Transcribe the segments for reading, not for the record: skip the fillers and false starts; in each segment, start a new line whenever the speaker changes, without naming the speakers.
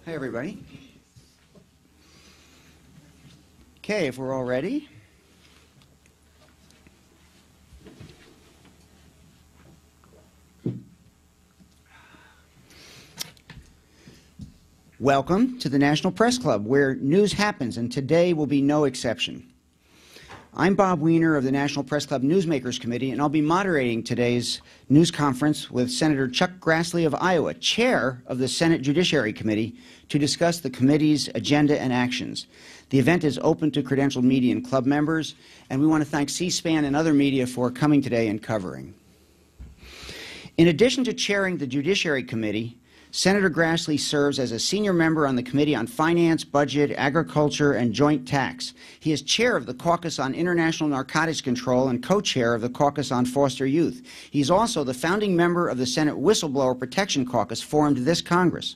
Hi, everybody. Okay, if we're all ready. Welcome to the National Press Club, where news happens, and today will be no exception. I'm Bob Weiner of the National Press Club Newsmakers Committee, and I'll be moderating today's news conference with Senator Chuck Grassley of Iowa, chair of the Senate Judiciary Committee, to discuss the committee's agenda and actions. The event is open to credentialed media and club members, and we want to thank C-SPAN and other media for coming today and covering. In addition to chairing the Judiciary Committee, Senator Grassley serves as a senior member on the Committee on Finance, Budget, Agriculture, and Joint Tax. He is chair of the Caucus on International Narcotics Control and co-chair of the Caucus on Foster Youth. He's also the founding member of the Senate Whistleblower Protection Caucus formed this Congress.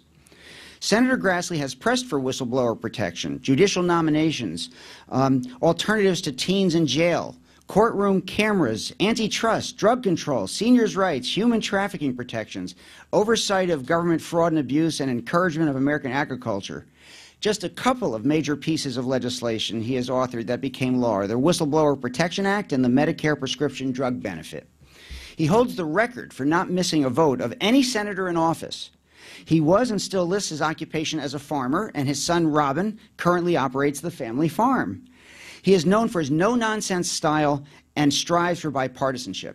Senator Grassley has pressed for whistleblower protection, judicial nominations, alternatives to teens in jail, courtroom cameras, antitrust, drug control, seniors' rights, human trafficking protections, oversight of government fraud and abuse, and encouragement of American agriculture. Just a couple of major pieces of legislation he has authored that became law: the Whistleblower Protection Act and the Medicare Prescription Drug Benefit. He holds the record for not missing a vote of any senator in office. He was and still lists his occupation as a farmer, and his son Robin currently operates the family farm. He is known for his no-nonsense style and strives for bipartisanship.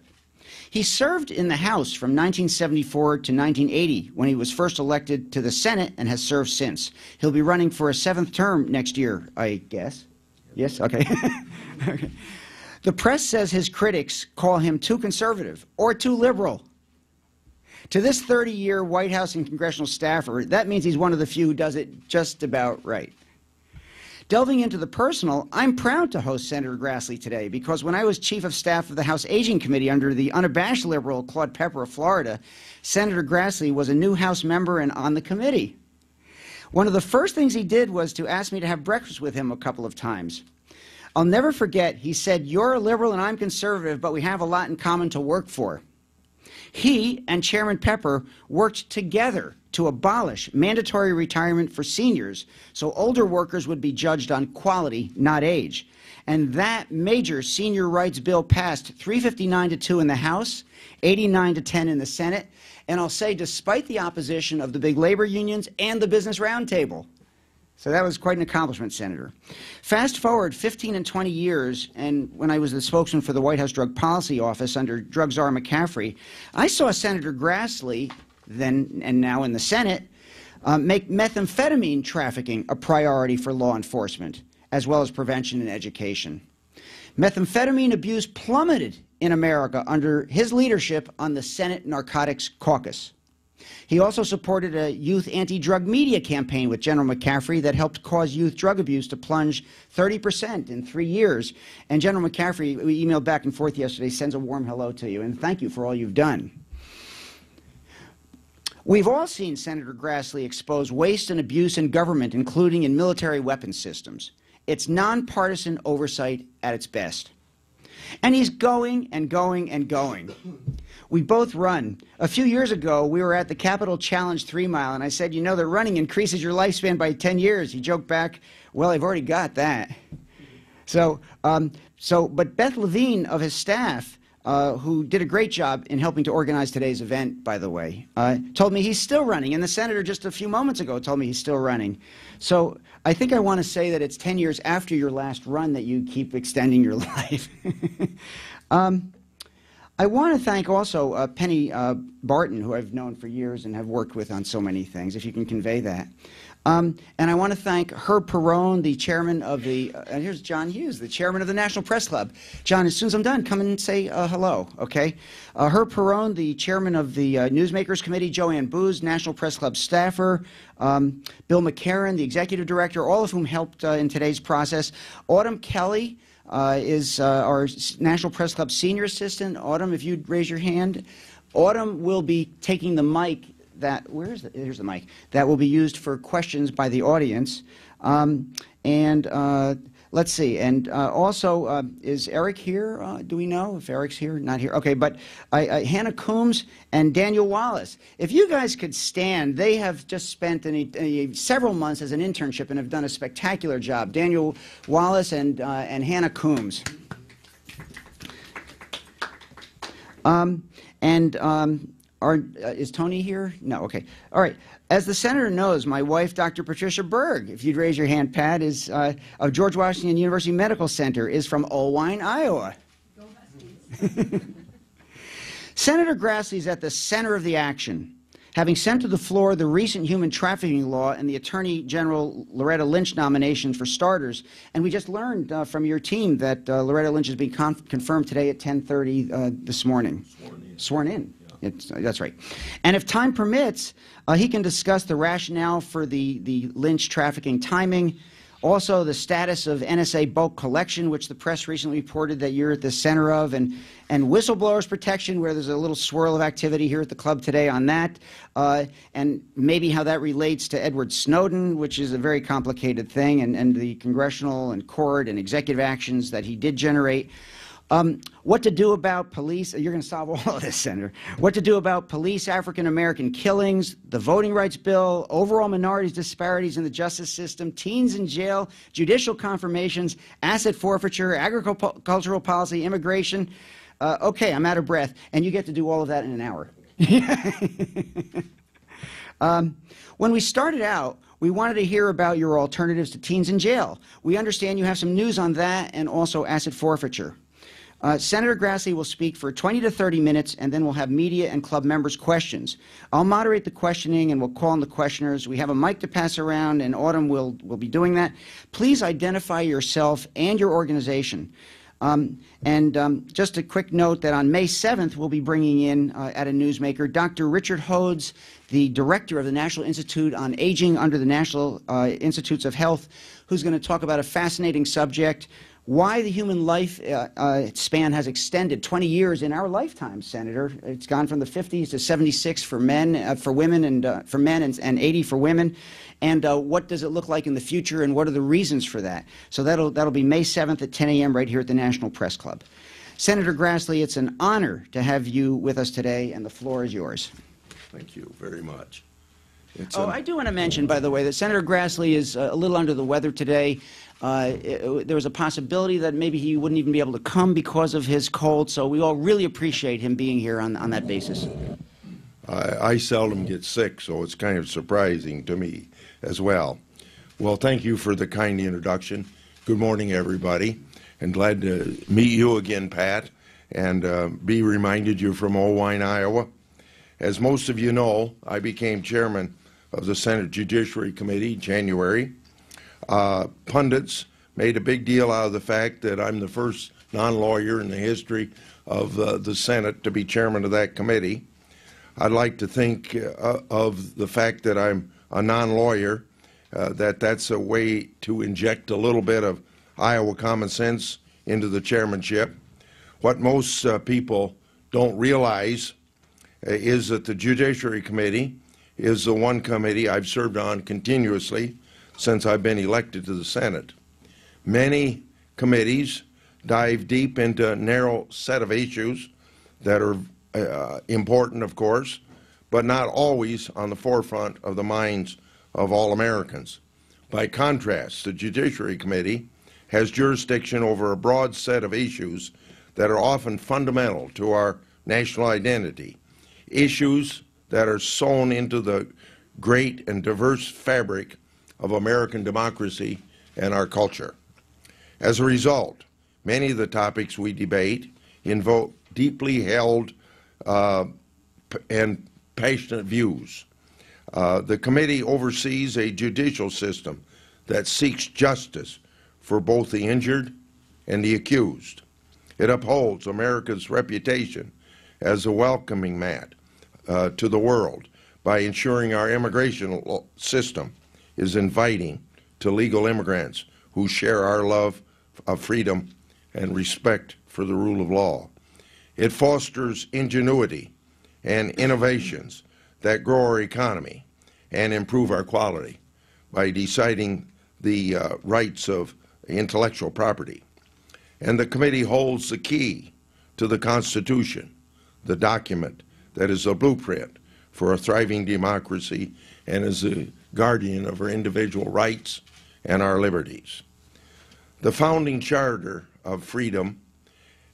He served in the House from 1974 to 1980 when he was first elected to the Senate and has served since. He'll be running for a 7th term next year, I guess. Yes? Okay. Okay. The press says his critics call him too conservative or too liberal. To this 30-year White House and congressional staffer, that means he's one of the few who does it just about right. Delving into the personal, I'm proud to host Senator Grassley today because when I was Chief of Staff of the House Aging Committee under the unabashed liberal Claude Pepper of Florida, Senator Grassley was a new House member and on the committee. One of the first things he did was to ask me to have breakfast with him a couple of times. I'll never forget, he said, "You're a liberal and I'm conservative, but we have a lot in common to work for." He and Chairman Pepper worked together to abolish mandatory retirement for seniors so older workers would be judged on quality, not age. And that major senior rights bill passed 359 to 2 in the House, 89 to 10 in the Senate, and I'll say despite the opposition of the big labor unions and the Business Roundtable. So that was quite an accomplishment, Senator. Fast forward 15 and 20 years, and when I was the spokesman for the White House Drug Policy Office under Drug Czar McCaffrey, I saw Senator Grassley, then and now in the Senate, make methamphetamine trafficking a priority for law enforcement, as well as prevention and education. Methamphetamine abuse plummeted in America under his leadership on the Senate Narcotics Caucus. He also supported a youth anti-drug media campaign with General McCaffrey that helped cause youth drug abuse to plunge 30% in 3 years. And General McCaffrey, we emailed back and forth yesterday, sends a warm hello to you, and thank you for all you've done. We've all seen Senator Grassley expose waste and abuse in government, including in military weapons systems. It's nonpartisan oversight at its best. And he's going and going and going. We both run. A few years ago, we were at the Capitol Challenge 3 Mile, and I said, "You know that running increases your lifespan by 10 years. He joked back, "Well, I've already got that." But Beth Levine of his staff, who did a great job in helping to organize today's event, by the way, told me he's still running, and the senator just a few moments ago told me he's still running. So I think I want to say that it's 10 years after your last run that you keep extending your life. I want to thank also Penny Barton, who I've known for years and have worked with on so many things, if you can convey that. And I want to thank Herb Perrone, the chairman of the, and here's John Hughes, the chairman of the National Press Club. John, as soon as I'm done, come and say hello, okay? Herb Perrone, the chairman of the Newsmakers Committee, Joanne Booz, National Press Club staffer, Bill McCarran, the executive director, all of whom helped in today's process. Autumn Kelly is our National Press Club senior assistant. Autumn, if you'd raise your hand. Autumn will be taking the mic that, here's the mic, that will be used for questions by the audience. let's see, and also, is Eric here? Do we know if Eric's here? Not here. Okay, but Hannah Coombs and Daniel Wallace. If you guys could stand, they have just spent several months as an internship and have done a spectacular job. Daniel Wallace and Hannah Coombs. Is Tony here? No, okay. All right. As the senator knows, my wife, Dr. Patricia Berg, if you'd raise your hand, Pat, is of George Washington University Medical Center, is from Owine, Iowa. Senator Grassley is at the center of the action, having sent to the floor the recent human trafficking law and the Attorney General Loretta Lynch nominations for starters. And we just learned from your team that Loretta Lynch is being confirmed today at 10:30 this morning. Sworn in. That's right. And if time permits, he can discuss the rationale for the Lynch trafficking timing, also the status of NSA bulk collection, which the press recently reported that you're at the center of, and whistleblowers protection, where there's a little swirl of activity here at the club today on that, and maybe how that relates to Edward Snowden, which is a very complicated thing, and the congressional and court and executive actions that he did generate. What to do about police? You're going to solve all of this, Senator. What to do about police African-American killings, the voting rights bill, overall minorities disparities in the justice system, teens in jail, judicial confirmations, asset forfeiture, agricultural policy, immigration. Okay, I'm out of breath, and you get to do all of that in an hour. When we started out, we wanted to hear about your alternatives to teens in jail. We understand you have some news on that and also asset forfeiture. Senator Grassley will speak for 20 to 30 minutes, and then we'll have media and club members' questions. I'll moderate the questioning, and we'll call on the questioners. We have a mic to pass around, and Autumn will be doing that. Please identify yourself and your organization. Just a quick note that on May 7th, we'll be bringing in, at a Newsmaker, Dr. Richard Hodes, the director of the National Institute on Aging under the National Institutes of Health, who's going to talk about a fascinating subject, why the human life span has extended 20 years in our lifetime, Senator. It's gone from the 50s to 76 for men, for women, and for men, and 80 for women. And what does it look like in the future, and what are the reasons for that? So that'll be May 7th at 10 a.m. right here at the National Press Club. Senator Grassley, it's an honor to have you with us today, and the floor is yours.
Thank you very much.
I do want to mention, by the way, that Senator Grassley is a little under the weather today. There was a possibility that maybe he wouldn't even be able to come because of his cold, so we all really appreciate him being here on that basis.
I seldom get sick, so it's kind of surprising to me as well. Well, thank you for the kind introduction. Good morning, everybody, and glad to meet you again, Pat, and be reminded you're from Owine, Iowa. As most of you know, I became chairman of the Senate Judiciary Committee in January. Pundits made a big deal out of the fact that I'm the first non-lawyer in the history of the Senate to be chairman of that committee. I'd like to think of the fact that I'm a non-lawyer, that's a way to inject a little bit of Iowa common sense into the chairmanship. What most people don't realize is that the Judiciary Committee is the one committee I've served on continuously since I've been elected to the Senate. Many committees dive deep into a narrow set of issues that are important, of course, but not always on the forefront of the minds of all Americans. By contrast, the Judiciary Committee has jurisdiction over a broad set of issues that are often fundamental to our national identity, issues that are sewn into the great and diverse fabric of American democracy and our culture. As a result, many of the topics we debate invoke deeply held and passionate views. The committee oversees a judicial system that seeks justice for both the injured and the accused. It upholds America's reputation as a welcoming mat to the world by ensuring our immigration system is inviting to legal immigrants who share our love of freedom and respect for the rule of law. It fosters ingenuity and innovations that grow our economy and improve our quality by deciding the rights of intellectual property. And the committee holds the key to the Constitution, the document that is a blueprint for a thriving democracy and is a guardian of our individual rights and our liberties. The founding charter of freedom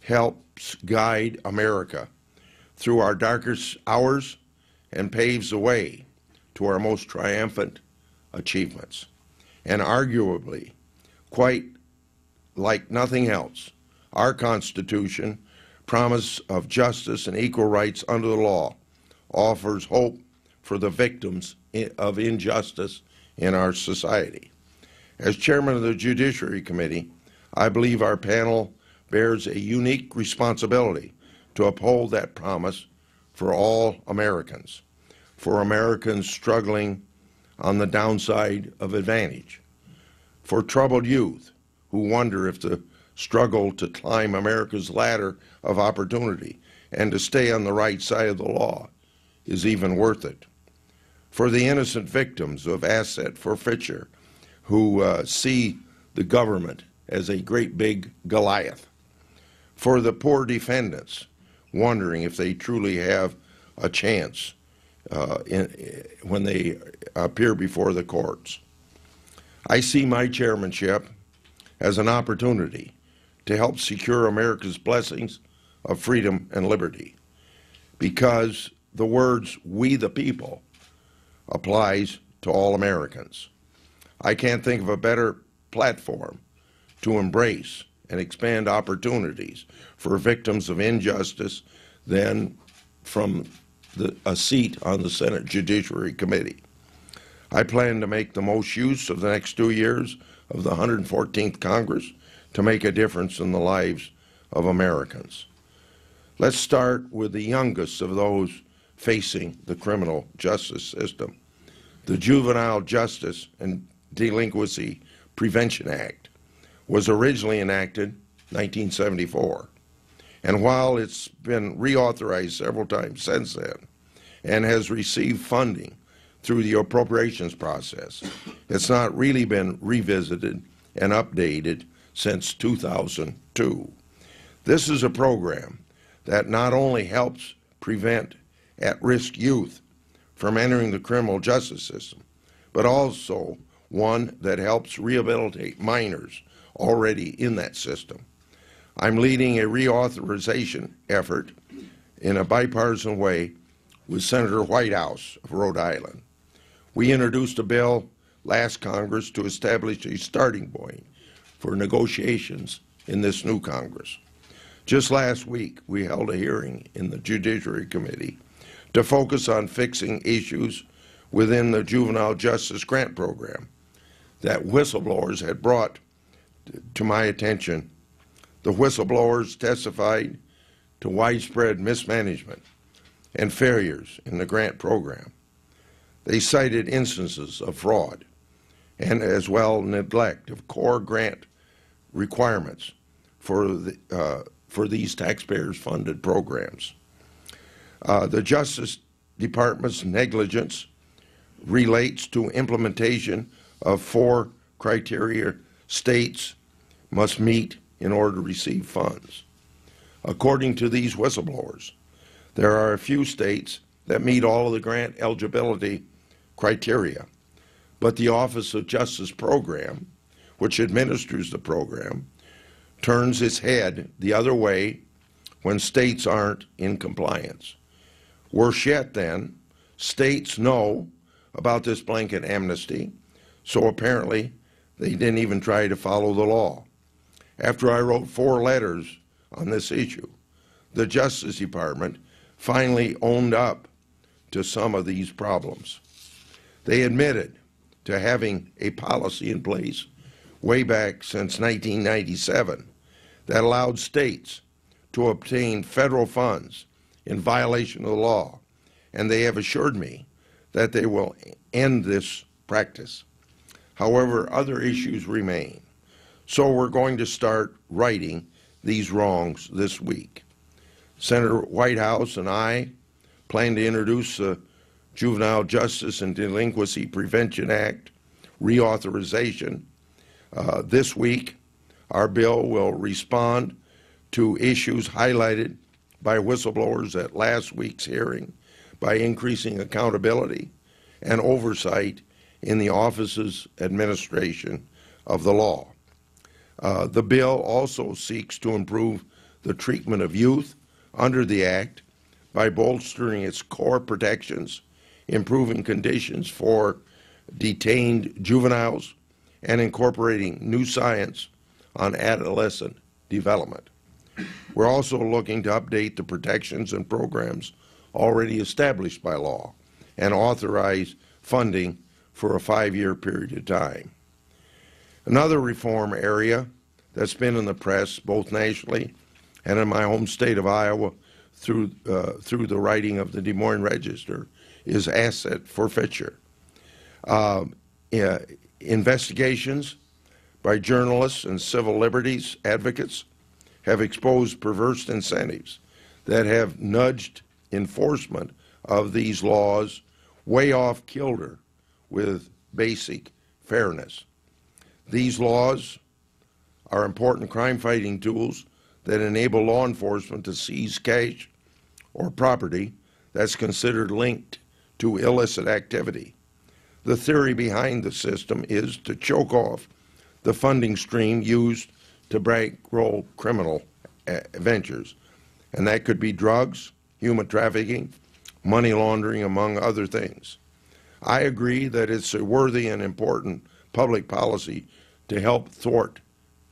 helps guide America through our darkest hours and paves the way to our most triumphant achievements. And arguably, quite like nothing else, our Constitution, promise of justice and equal rights under the law, offers hope for the victims of injustice in our society. As chairman of the Judiciary Committee, I believe our panel bears a unique responsibility to uphold that promise for all Americans, for Americans struggling on the downside of advantage, for troubled youth who wonder if the struggle to climb America's ladder of opportunity and to stay on the right side of the law is even worth it, for the innocent victims of asset forfeiture who see the government as a great big Goliath, for the poor defendants wondering if they truly have a chance when they appear before the courts. I see my chairmanship as an opportunity to help secure America's blessings of freedom and liberty, because the words "we the people" applies to all Americans. I can't think of a better platform to embrace and expand opportunities for victims of injustice than from a seat on the Senate Judiciary Committee. I plan to make the most use of the next 2 years of the 114th Congress to make a difference in the lives of Americans. Let's start with the youngest of those facing the criminal justice system. The Juvenile Justice and Delinquency Prevention Act was originally enacted in 1974. And while it's been reauthorized several times since then and has received funding through the appropriations process, it's not really been revisited and updated since 2002. This is a program that not only helps prevent at-risk youth from entering the criminal justice system, but also one that helps rehabilitate minors already in that system. I'm leading a reauthorization effort in a bipartisan way with Senator Whitehouse of Rhode Island. We introduced a bill last Congress to establish a starting point for negotiations in this new Congress. Just last week, we held a hearing in the Judiciary Committee to focus on fixing issues within the Juvenile Justice Grant Program that whistleblowers had brought to my attention. The whistleblowers testified to widespread mismanagement and failures in the grant program. They cited instances of fraud and as well neglect of core grant requirements for these taxpayers-funded programs. The Justice Department's negligence relates to implementation of 4 criteria states must meet in order to receive funds. According to these whistleblowers, there are a few states that meet all of the grant eligibility criteria, but the Office of Justice Program, which administers the program, turns its head the other way when states aren't in compliance. Worse yet then, states know about this blanket amnesty, so apparently they didn't even try to follow the law. After I wrote 4 letters on this issue, the Justice Department finally owned up to some of these problems. They admitted to having a policy in place way back since 1997 that allowed states to obtain federal funds in violation of the law, and they have assured me that they will end this practice. However, other issues remain, so we're going to start righting these wrongs this week. Senator Whitehouse and I plan to introduce the Juvenile Justice and Delinquency Prevention Act reauthorization this week Our bill will respond to issues highlighted by whistleblowers at last week's hearing by increasing accountability and oversight in the office's administration of the law. The bill also seeks to improve the treatment of youth under the Act by bolstering its core protections, improving conditions for detained juveniles, and incorporating new science on adolescent development. We're also looking to update the protections and programs already established by law and authorize funding for a 5-year period of time. Another reform area that's been in the press, both nationally and in my home state of Iowa through the writing of the Des Moines Register, is asset forfeiture. Investigations by journalists and civil liberties advocates have exposed perverse incentives that have nudged enforcement of these laws way off kilter with basic fairness. These laws are important crime-fighting tools that enable law enforcement to seize cash or property that's considered linked to illicit activity. The theory behind the system is to choke off the funding stream used to bankroll criminal ventures, and that could be drugs, human trafficking, money laundering, among other things. I agree that it's a worthy and important public policy to help thwart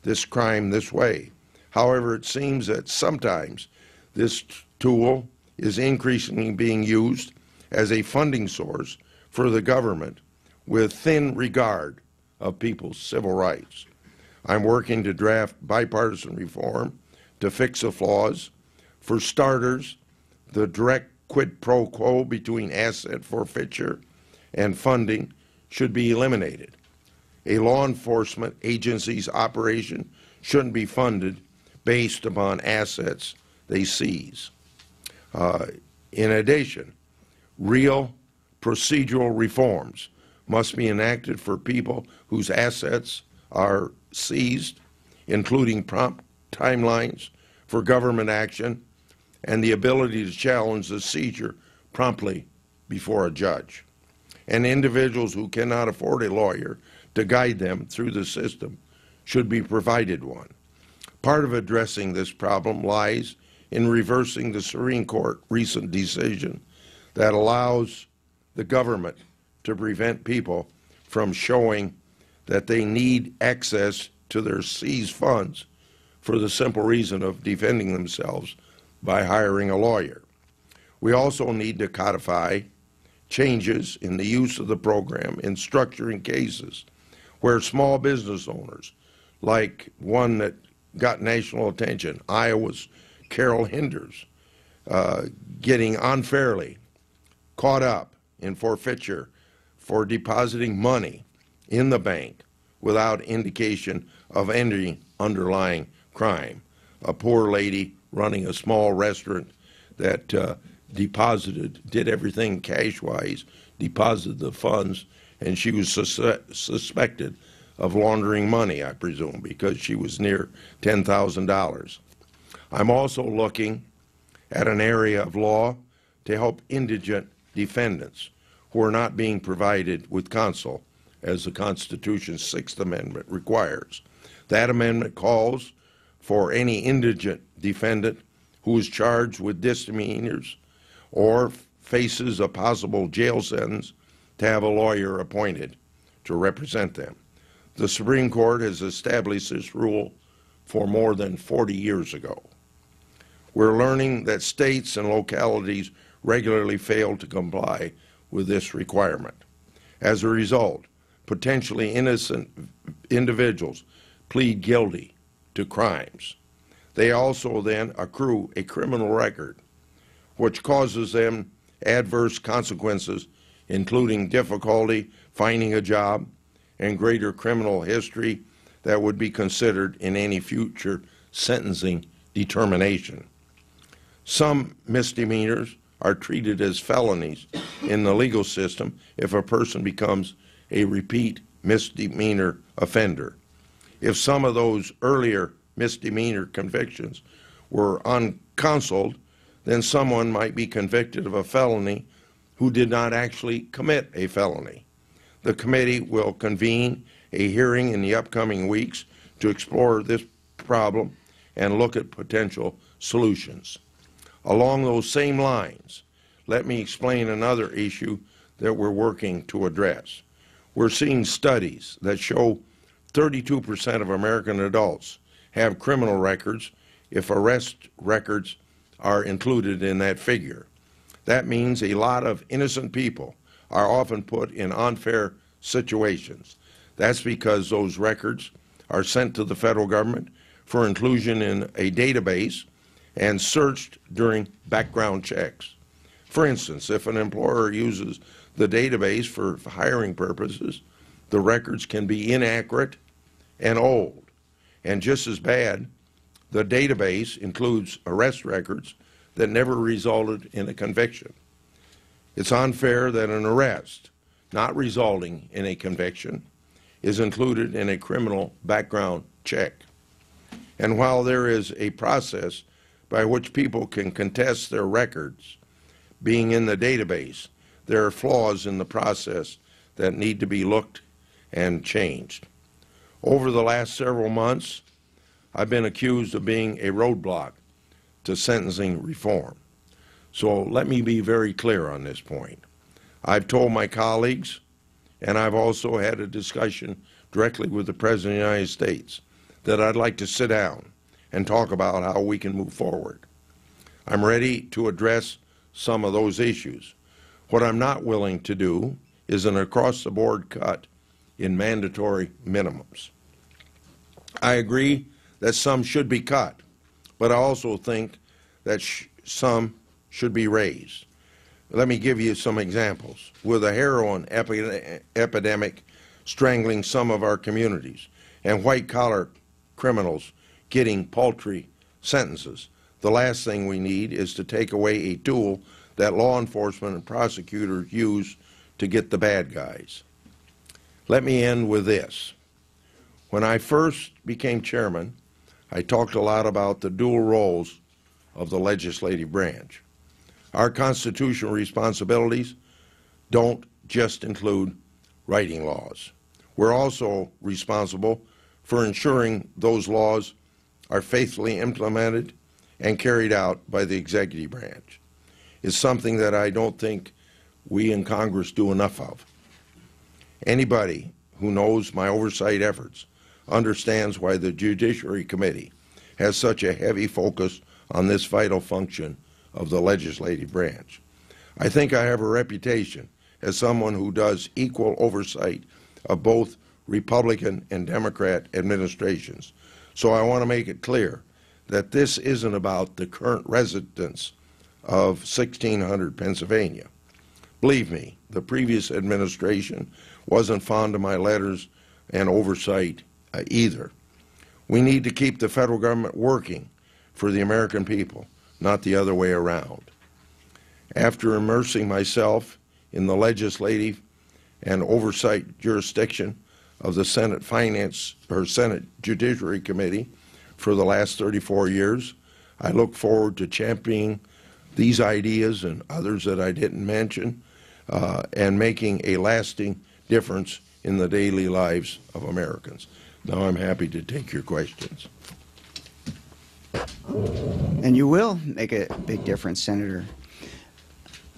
this crime this way. However, it seems that sometimes this tool is increasingly being used as a funding source for the government with thin regard of people's civil rights. I'm working to draft bipartisan reform to fix the flaws. For starters, the direct quid pro quo between asset forfeiture and funding should be eliminated. A law enforcement agency's operation shouldn't be funded based upon assets they seize. In addition, real procedural reforms must be enacted for people whose assets are seized, including prompt timelines for government action and the ability to challenge the seizure promptly before a judge. And individuals who cannot afford a lawyer to guide them through the system should be provided one. Part of addressing this problem lies in reversing the Supreme Court recent decision that allows the government to prevent people from showing that they need access to their seized funds for the simple reason of defending themselves by hiring a lawyer. We also need to codify changes in the use of the program in structuring cases where small business owners, like one that got national attention, Iowa's Carol Hinders, getting unfairly caught up in forfeiture for depositing money in the bank without indication of any underlying crime. A poor lady running a small restaurant that did everything cash-wise, deposited the funds, and she was suspected of laundering money, I presume, because she was near $10,000. I'm also looking at an area of law to help indigent defendants who are not being provided with counsel, as the Constitution's Sixth Amendment requires. That amendment calls for any indigent defendant who is charged with misdemeanors or faces a possible jail sentence to have a lawyer appointed to represent them. The Supreme Court has established this rule for more than 40 years ago. We're learning that states and localities regularly fail to comply with this requirement. As a result, potentially innocent individuals plead guilty to crimes. They also then accrue a criminal record, which causes them adverse consequences, including difficulty finding a job and greater criminal history that would be considered in any future sentencing determination. Some misdemeanors are treated as felonies in the legal system if a person becomes a repeat misdemeanor offender. If some of those earlier misdemeanor convictions were uncounseled, then someone might be convicted of a felony who did not actually commit a felony. The committee will convene a hearing in the upcoming weeks to explore this problem and look at potential solutions. Along those same lines, let me explain another issue that we're working to address. We're seeing studies that show 32% of American adults have criminal records if arrest records are included in that figure. That means a lot of innocent people are often put in unfair situations. That's because those records are sent to the federal government for inclusion in a database and searched during background checks. For instance, if an employer uses the database for hiring purposes, the records can be inaccurate and old. And just as bad, the database includes arrest records that never resulted in a conviction. It's unfair that an arrest not resulting in a conviction is included in a criminal background check. And while there is a process by which people can contest their records being in the database, there are flaws in the process that need to be looked and changed. Over the last several months, I've been accused of being a roadblock to sentencing reform. So let me be very clear on this point. I've told my colleagues, and I've also had a discussion directly with the President of the United States, that I'd like to sit down and talk about how we can move forward. I'm ready to address some of those issues. What I'm not willing to do is an across-the-board cut in mandatory minimums. I agree that some should be cut, but I also think that some should be raised. Let me give you some examples. With a heroin epidemic strangling some of our communities and white-collar criminals getting paltry sentences, the last thing we need is to take away a tool that law enforcement and prosecutors use to get the bad guys. Let me end with this. When I first became chairman, I talked a lot about the dual roles of the legislative branch. Our constitutional responsibilities don't just include writing laws. We're also responsible for ensuring those laws are faithfully implemented and carried out by the executive branch. It's something that I don't think we in Congress do enough of. Anybody who knows my oversight efforts understands why the Judiciary Committee has such a heavy focus on this vital function of the legislative branch. I think I have a reputation as someone who does equal oversight of both Republican and Democrat administrations. So I want to make it clear that this isn't about the current residents of 1600 Pennsylvania. Believe me, the previous administration wasn't fond of my letters and oversight either. We need to keep the federal government working for the American people, not the other way around. After immersing myself in the legislative and oversight jurisdiction of the Senate Judiciary Committee for the last 34 years, I look forward to championing these ideas and others that I didn't mention and making a lasting difference in the daily lives of Americans. Now I'm happy to take your questions.
And you will make a big difference, Senator.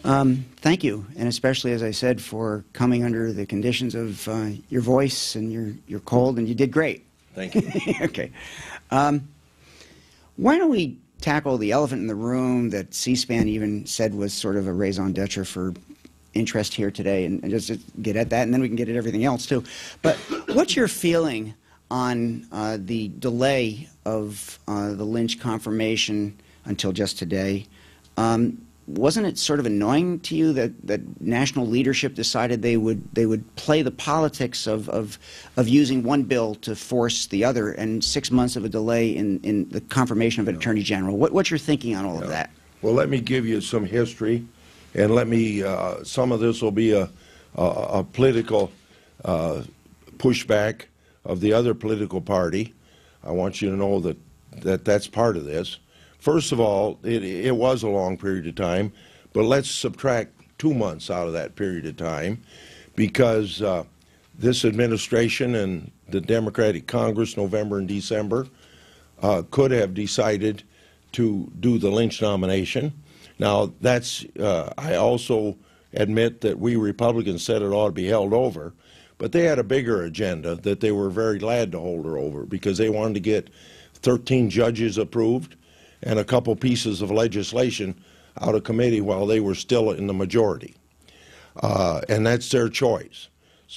Thank you, and especially, as I said, for coming under the conditions of your voice and your cold, and you did great.
Thank you.
Okay. Why don't we tackle the elephant in the room that C-SPAN even said was sort of a raison d'etre for interest here today, and just get at that, and then we can get at everything else, too. But what's your feeling on the delay of the Lynch confirmation until just today? Wasn't it sort of annoying to you that national leadership decided they would play the politics of using one bill to force the other, and 6 months of a delay in the confirmation of an attorney general? What's your thinking on all of that?
Well, let me give you some history, and let me. Some of this will be a political pushback of the other political party. I want you to know that that's part of this. First of all, it was a long period of time, but let's subtract 2 months out of that period of time, because this administration and the Democratic Congress, November and December, could have decided to do the Lynch nomination. Now, that's, I also admit that we Republicans said it ought to be held over, but they had a bigger agenda that they were very glad to hold her over, because they wanted to get 13 judges approved and a couple pieces of legislation out of committee while they were still in the majority. And that's their choice.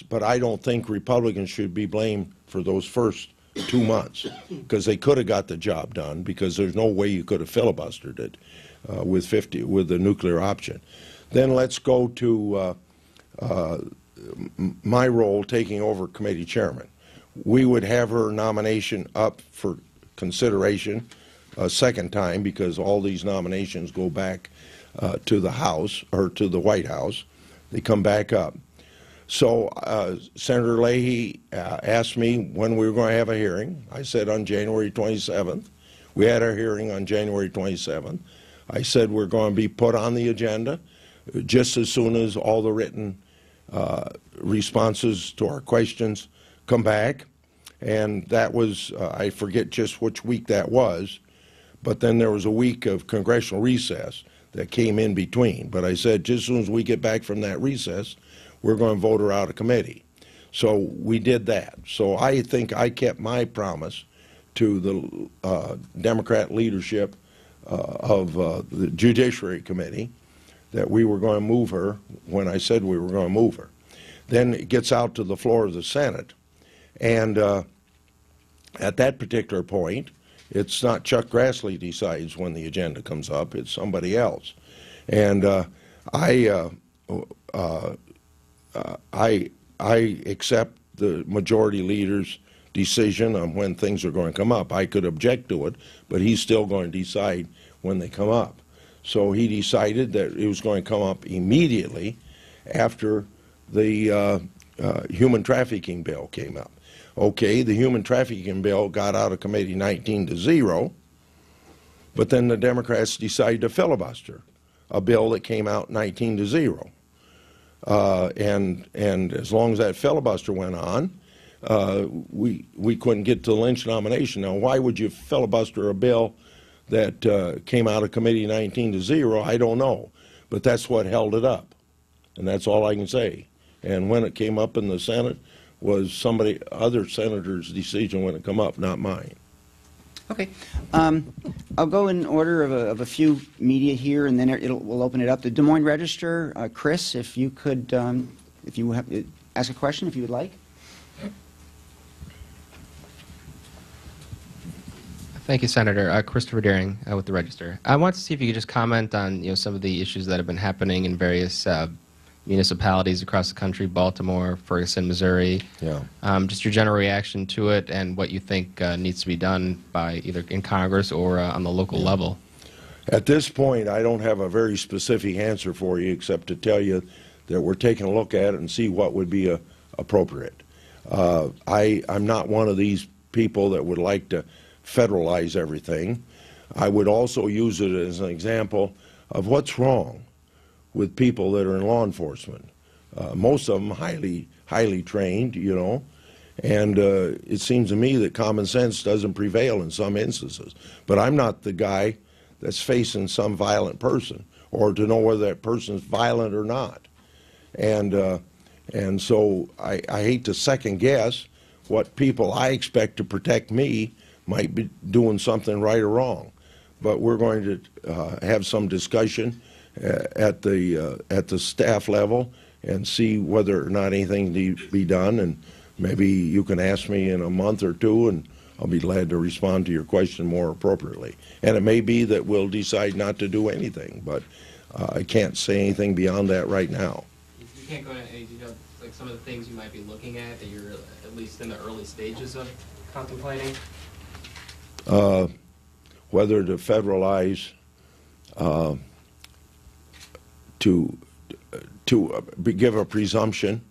But I don't think Republicans should be blamed for those first 2 months, because they could have got the job done, because there's no way you could have filibustered it with the nuclear option. Then let's go to my role taking over committee chairman. We would have her nomination up for consideration a second time, because all these nominations go back to the House, or to the White House. They come back up. So Senator Leahy asked me when we were going to have a hearing. I said on January 27th. We had our hearing on January 27th. I said we're going to be put on the agenda just as soon as all the written responses to our questions come back. And that was, I forget just which week that was, but then there was a week of congressional recess that came in between. But I said just as soon as we get back from that recess, we're going to vote her out of committee. So we did that. So I think I kept my promise to the Democrat leadership of the Judiciary Committee that we were going to move her when I said we were going to move her. Then it gets out to the floor of the Senate, and at that particular point, it's not Chuck Grassley decides when the agenda comes up, it's somebody else. And I accept the majority leader's decision on when things are going to come up. I could object to it, but he's still going to decide when they come up. So he decided that it was going to come up immediately after the human trafficking bill came up. Okay, the human trafficking bill got out of committee 19-0, but then the Democrats decided to filibuster a bill that came out 19-0. And as long as that filibuster went on, we couldn't get to the Lynch nomination. Now, why would you filibuster a bill that came out of committee 19-0? I don't know, but that's what held it up, and that's all I can say. And when it came up in the Senate was other senator's decision when it come up, not mine.
Okay. I'll go in order of a few media here, and then we'll open it up. The Des Moines Register, Chris, if you could, if you have, ask a question, if you would like.
Thank you, Senator. Christopher Deering with the Register. I want to see if you could just comment on some of the issues that have been happening in various municipalities across the country, Baltimore, Ferguson, Missouri. Yeah. Just your general reaction to it and what you think needs to be done by either in Congress or on the local level.
At this point, I don't have a very specific answer for you except to tell you that we're taking a look at it and see what would be appropriate. I'm not one of these people that would like to federalize everything. I would also use it as an example of what's wrong with people that are in law enforcement. Most of them highly trained, you know, and it seems to me that common sense doesn't prevail in some instances. But I'm not the guy that's facing some violent person or to know whether that person's violent or not. And so I hate to second guess what people I expect to protect me might be doing something right or wrong. But we're going to have some discussion at the staff level and see whether or not anything needs to be done, and maybe you can ask me in a month or two and I'll be glad to respond to your question more appropriately. And it may be that we'll decide not to do anything, but I can't say anything beyond that right now.
You can't go into like some of the things you might be looking at that you're at least in the early stages of contemplating?
Whether to federalize, to give a presumption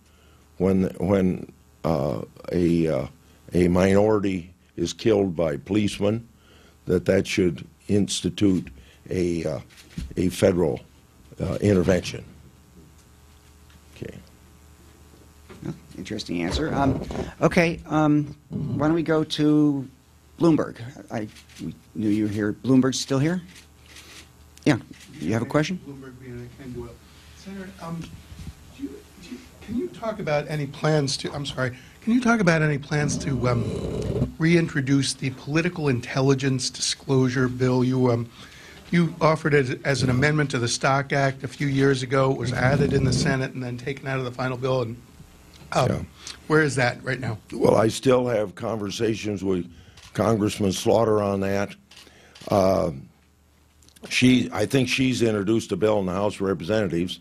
when a a minority is killed by policemen, that should institute a federal intervention. Okay.
Interesting answer. Okay, why don't we go to Bloomberg? We knew you were here. Bloomberg's still here? Yeah. You have a question?
Bloomberg, Senator, can you talk about any plans to? I'm sorry. Can you talk about any plans to reintroduce the political intelligence disclosure bill? You offered it as an amendment to the Stock Act a few years ago. It was added in the Senate and then taken out of the final bill. And where is that right now?
Well, I still have conversations with Congressman Slaughter on that. I think she's introduced a bill in the House of Representatives.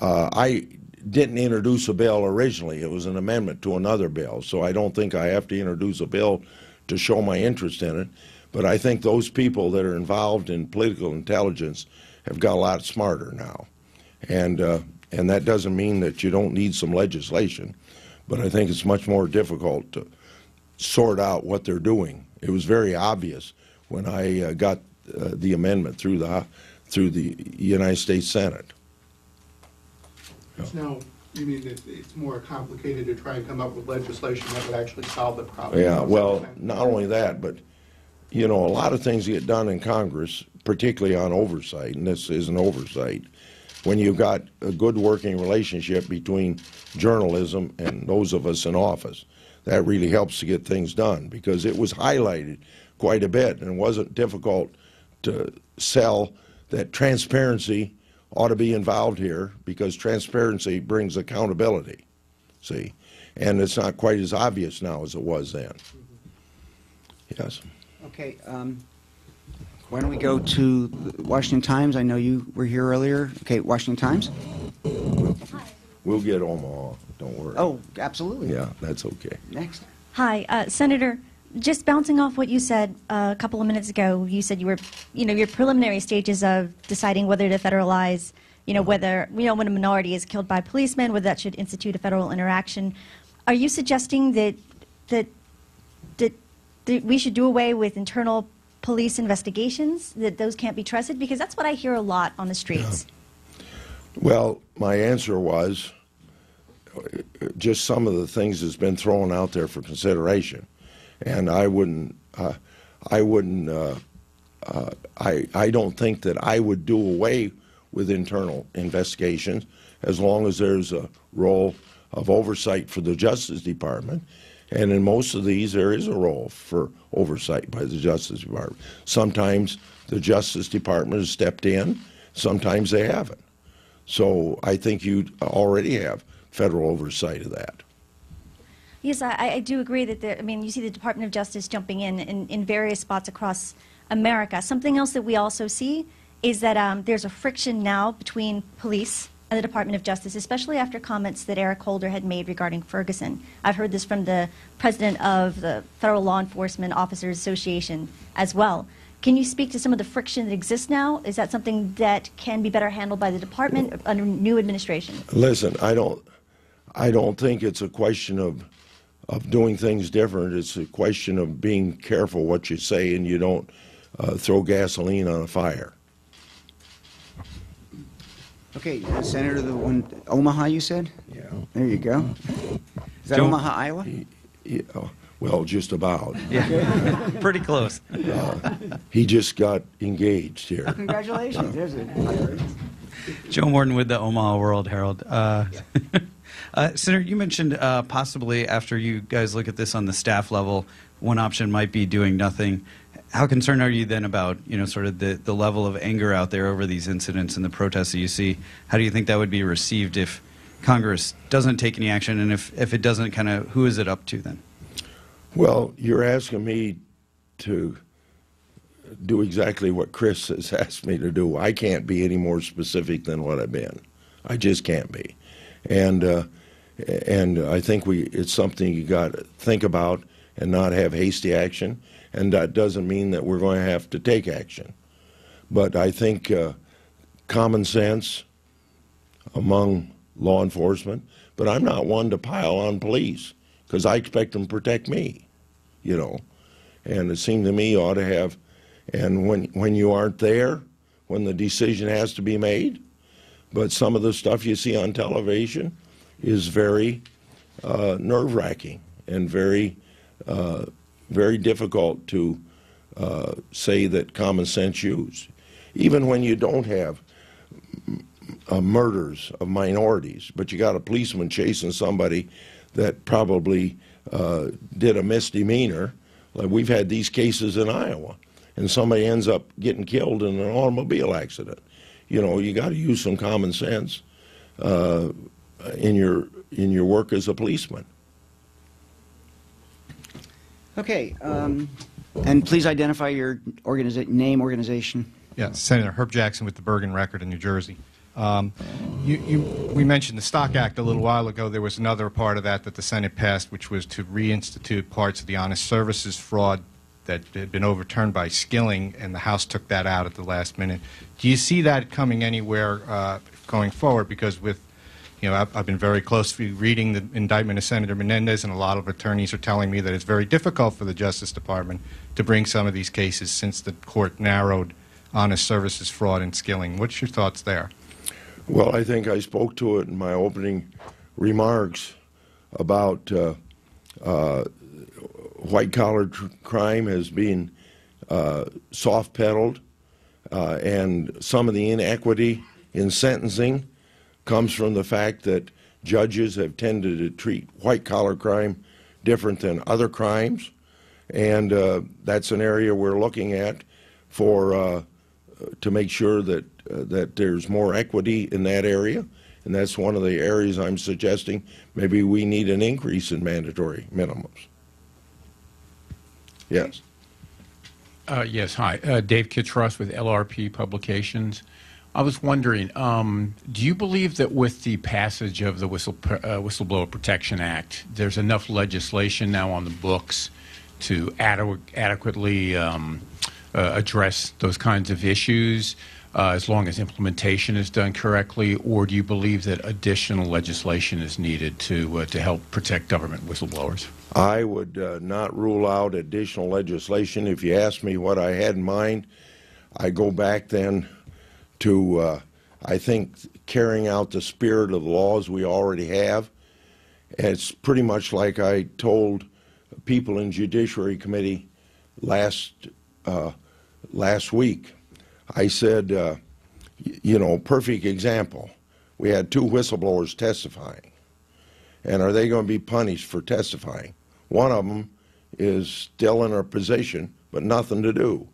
I didn't introduce a bill originally. It was an amendment to another bill, so I don't think I have to introduce a bill to show my interest in it. But I think those people that are involved in political intelligence have got a lot smarter now. And that doesn't mean that you don't need some legislation, but I think it's much more difficult to sort out what they're doing. It was very obvious when I got the amendment through the United States Senate.
Now, you mean it's more complicated to try and come up with legislation that would actually solve the problem?
Yeah, well, not only that, but, you know, a lot of things get done in Congress, particularly on oversight, and this is an oversight, when you've got a good working relationship between journalism and those of us in office. That really helps to get things done, because it was highlighted quite a bit, and it wasn't difficult to sell that transparency ought to be involved here, because transparency brings accountability, see? And it's not quite as obvious now as it was then. Yes.
Okay, why don't we go to the Washington Times? I know you were here earlier. Okay, Washington Times?
We'll get Omaha, don't worry.
Oh, absolutely.
Yeah, that's okay.
Next.
Hi, Senator. Just bouncing off what you said a couple of minutes ago, you said you were, your preliminary stages of deciding whether to federalize, whether, when a minority is killed by policemen, whether that should institute a federal interaction. Are you suggesting that we should do away with internal police investigations, that those can't be trusted? Because that's what I hear a lot on the streets.
Yeah. Well, my answer was just some of the things that's been thrown out there for consideration. And I don't think that I would do away with internal investigations as long as there's a role of oversight for the Justice Department. And in most of these, there is a role for oversight by the Justice Department. Sometimes the Justice Department has stepped in, sometimes they haven't. So I think you already have federal oversight of that.
Yes, I do agree that you see the Department of Justice jumping in various spots across America. Something else that we also see is that there's a friction now between police and the Department of Justice, especially after comments that Eric Holder had made regarding Ferguson. I've heard this from the president of the Federal Law Enforcement Officers Association as well. Can you speak to some of the friction that exists now? Is that something that can be better handled by the department under new administration? Listen,
I don't think it's a question of doing things different. It's a question of being careful what you say, and you don't throw gasoline on a fire.
Okay, Senator, the one, Omaha, you said?
Yeah.
There you go. Is that Omaha, Iowa?
Yeah, well, just about.
Yeah, pretty close.
He just got engaged here.
Oh, congratulations. There's it.
Joe Morton with the Omaha World Herald. Senator, you mentioned possibly after you guys look at this on the staff level, one option might be doing nothing. How concerned are you then about, sort of the level of anger out there over these incidents and the protests that you see? How do you think that would be received if Congress doesn't take any action, and if it doesn't, who is it up to then?
Well, you're asking me to do exactly what Chris has asked me to do. I can't be any more specific than what I've been. I just can't be. And I think it's something you got to think about and not have hasty action. And that doesn't mean that we're going to have to take action. But I think common sense among law enforcement, but I'm not one to pile on police, because I expect them to protect me, you know. And it seemed to me you ought to have, and when you aren't there, when the decision has to be made, but some of the stuff you see on television is very nerve-wracking and very, very difficult to say that common sense used. Even when you don't have murders of minorities, but you got a policeman chasing somebody that probably did a misdemeanor. Like we've had these cases in Iowa, and somebody ends up getting killed in an automobile accident. You know, you got to use some common sense in your work as a policeman.
Okay, and please identify your organization.
Yeah, Senator Herb Jackson with the Bergen Record in New Jersey. We mentioned the Stock Act a little while ago. There was another part of that the Senate passed, which was to reinstitute parts of the honest services fraud that had been overturned by Skilling, and the House took that out at the last minute. Do you see that coming anywhere going forward? Because with, you know, I've been very closely reading the indictment of Senator Menendez, and a lot of attorneys are telling me that it's very difficult for the Justice Department to bring some of these cases since the court narrowed honest services fraud and Skilling. What's your thoughts there?
Well, I think I spoke to it in my opening remarks about white-collar crime as being soft-pedaled, and some of the inequity in sentencing comes from the fact that judges have tended to treat white-collar crime different than other crimes, and that's an area we're looking at for to make sure that that there's more equity in that area, and that's one of the areas I'm suggesting maybe we need an increase in mandatory minimums. Yes.
Yes, hi. Dave Kittros with LRP Publications. I was wondering, do you believe that with the passage of the Whistleblower Protection Act, there's enough legislation now on the books to adequately address those kinds of issues, as long as implementation is done correctly, or do you believe that additional legislation is needed to help protect government whistleblowers?
I would not rule out additional legislation. If you ask me what I had in mind, I go back then to, I think, carrying out the spirit of the laws we already have. And it's pretty much like I told people in Judiciary Committee last week. I said, you know, perfect example. We had 2 whistleblowers testifying. And are they going to be punished for testifying? One of them is still in her position, but nothing to do.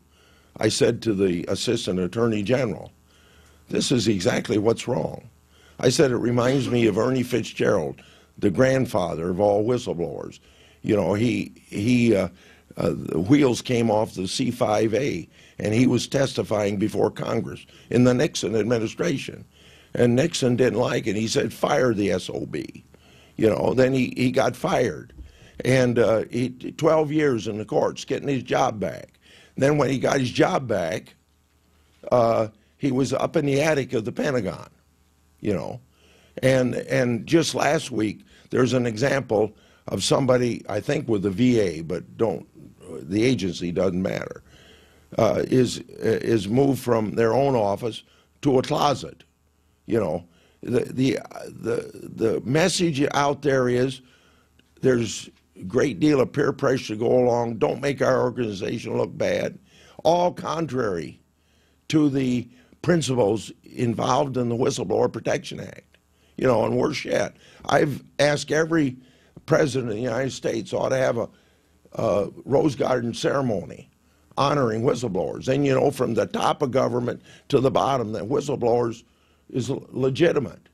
I said to the Assistant Attorney General, this is exactly what's wrong. I said, it reminds me of Ernie Fitzgerald, the grandfather of all whistleblowers. You know, the wheels came off the C-5A, and he was testifying before Congress in the Nixon administration. And Nixon didn't like it. He said, fire the SOB. You know, then he got fired. And 12 years in the courts getting his job back. And then when he got his job back, he was up in the attic of the Pentagon, you know. And just last week, there's an example of somebody, I think with the VA, but the agency doesn't matter, is moved from their own office to a closet. You know, the message out there is there's a great deal of peer pressure to go along. Don't make our organization look bad. All contrary to the principles involved in the Whistleblower Protection Act. You know, and worse yet, I've asked every president of the United States ought to have a Rose Garden ceremony honoring whistleblowers. And, you know, from the top of government to the bottom, that whistleblowers is legitimate.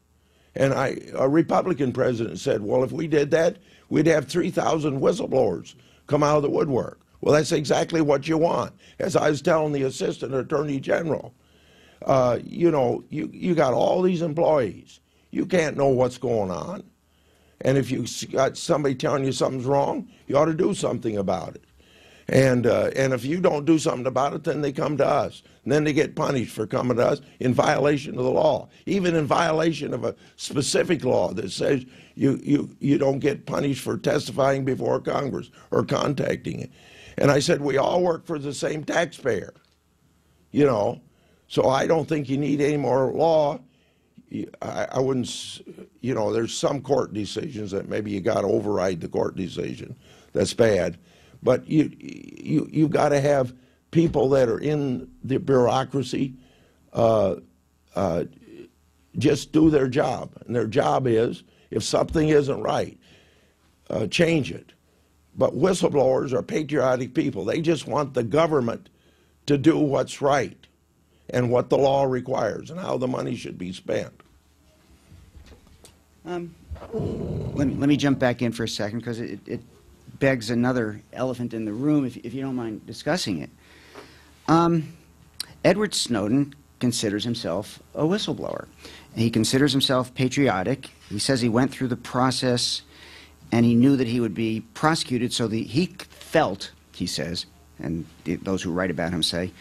And a Republican president said, well, if we did that, we'd have 3,000 whistleblowers come out of the woodwork. Well, that's exactly what you want. As I was telling the Assistant Attorney General, you know, you got all these employees. You can't know what's going on. And if you got somebody telling you something's wrong, you ought to do something about it. And if you don't do something about it, then they come to us. And then they get punished for coming to us in violation of the law, even in violation of a specific law that says you don't get punished for testifying before Congress or contacting it. And I said, we all work for the same taxpayer, you know. So I don't think you need any more law. I wouldn't, you know, there's some court decisions that maybe you got to override the court decision. That's bad. But you've got to have people that are in the bureaucracy just do their job. And their job is, if something isn't right, change it. But whistleblowers are patriotic people. They just want the government to do what's right and what the law requires and how the money should be spent.
Let me jump back in for a second, because it begs another elephant in the room, if you don't mind discussing it. Edward Snowden considers himself a whistleblower. He considers himself patriotic. He says he went through the process and he knew that he would be prosecuted, so he felt, he says, and those who write about him say,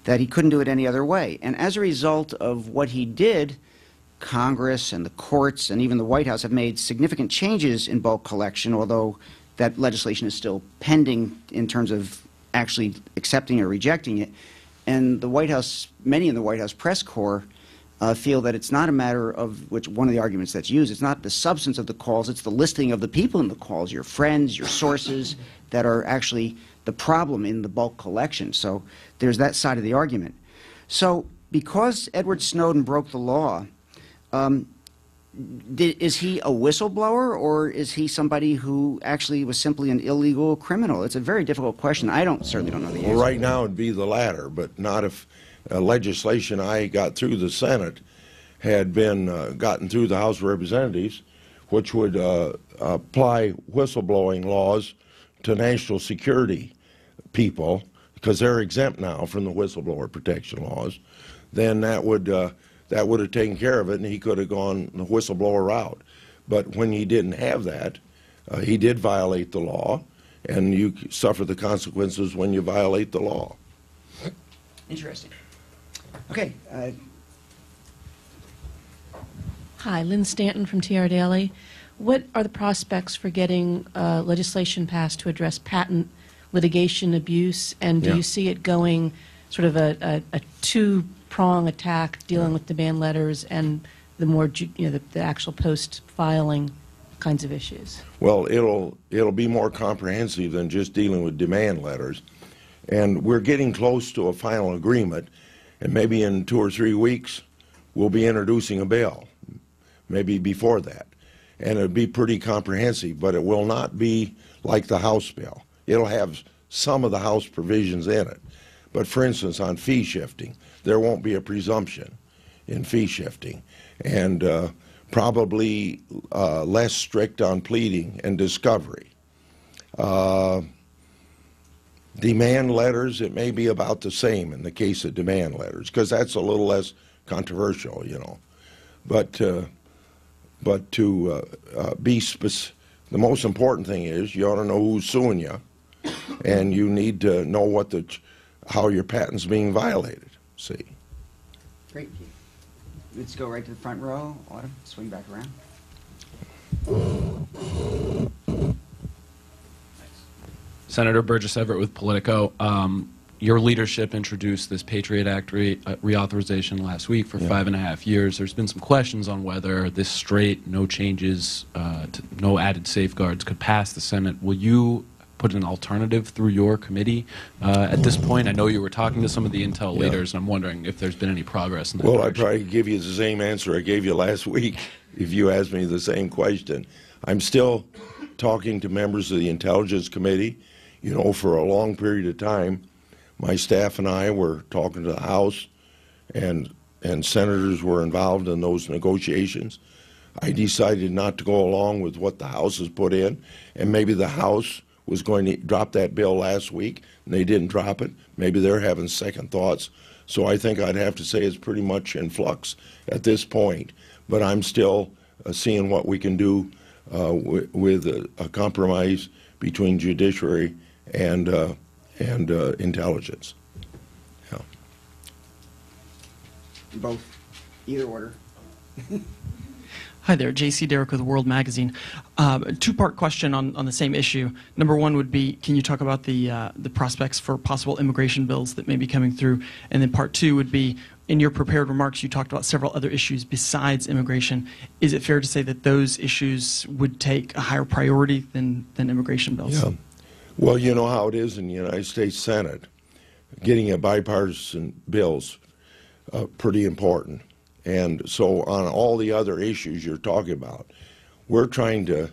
that he couldn't do it any other way. And as a result of what he did, Congress and the courts and even the White House have made significant changes in bulk collection, although that legislation is still pending in terms of actually accepting or rejecting it. And the White House, many in the White House press corps feel that it's not a matter of which one of the arguments that's used. It's not the substance of the calls, it's the listing of the people in the calls, your friends, your sources, that are actually the problem in the bulk collection. So there's that side of the argument. So because Edward Snowden broke the law, is he a whistleblower, or is he somebody who actually was simply an illegal criminal? It's a very difficult question. I certainly don't know the answer.
Well, right now it'd be the latter, but not if legislation I got through the Senate had been gotten through the House of Representatives, which would apply whistleblowing laws to national security people, because they're exempt now from the whistleblower protection laws. Then that would have taken care of it, and he could have gone the whistleblower route. But when he didn't have that, he did violate the law, and you suffer the consequences when you violate the law.
Interesting. Okay.
Hi, Lynn Stanton from TR Daily. What are the prospects for getting legislation passed to address patent litigation abuse, and do you see it going sort of a two-prong attack, dealing with demand letters and the more, the actual post-filing kinds of issues?
Well, it'll be more comprehensive than just dealing with demand letters, and we're getting close to a final agreement, and maybe in 2 or 3 weeks we'll be introducing a bill, maybe before that, and it'll be pretty comprehensive, but it will not be like the House bill. It'll have some of the House provisions in it, but for instance, on fee shifting, there won't be a presumption in fee shifting, and probably less strict on pleading and discovery. Demand letters, it may be about the same in the case of demand letters, because that's a little less controversial, you know. But to be specific, the most important thing is you ought to know who's suing you, and you need to know how your patent's being violated. See.
Great. Let's go right to the front row. Autumn, swing back around.
Senator Burgess Everett with Politico. Your leadership introduced this Patriot Act reauthorization last week for 5.5 years. There's been some questions on whether this straight, no changes, no added safeguards could pass the Senate. Will you put an alternative through your committee at this point? I know you were talking to some of the Intel leaders, and I'm wondering if there's been any progress in that direction.
I'd probably give you the same answer I gave you last week if you asked me the same question. I'm still talking to members of the Intelligence Committee. You know, for a long period of time, my staff and I were talking to the House, and senators were involved in those negotiations. I decided not to go along with what the House has put in, and maybe the House was going to drop that bill last week, and they didn't drop it. Maybe they're having second thoughts. So I think I'd have to say it's pretty much in flux at this point. But I'm still seeing what we can do with a compromise between Judiciary and and intelligence. Yeah.
Both. Either order.
Hi there, J.C. Derrick with World Magazine. Two-part question on the same issue. Number one would be, can you talk about the prospects for possible immigration bills that may be coming through? And then part two would be, in your prepared remarks, you talked about several other issues besides immigration. Is it fair to say that those issues would take a higher priority than immigration bills?
Yeah. Well, you know how it is in the United States Senate. Getting a bipartisan bill's pretty important. And so on all the other issues you're talking about, we're trying to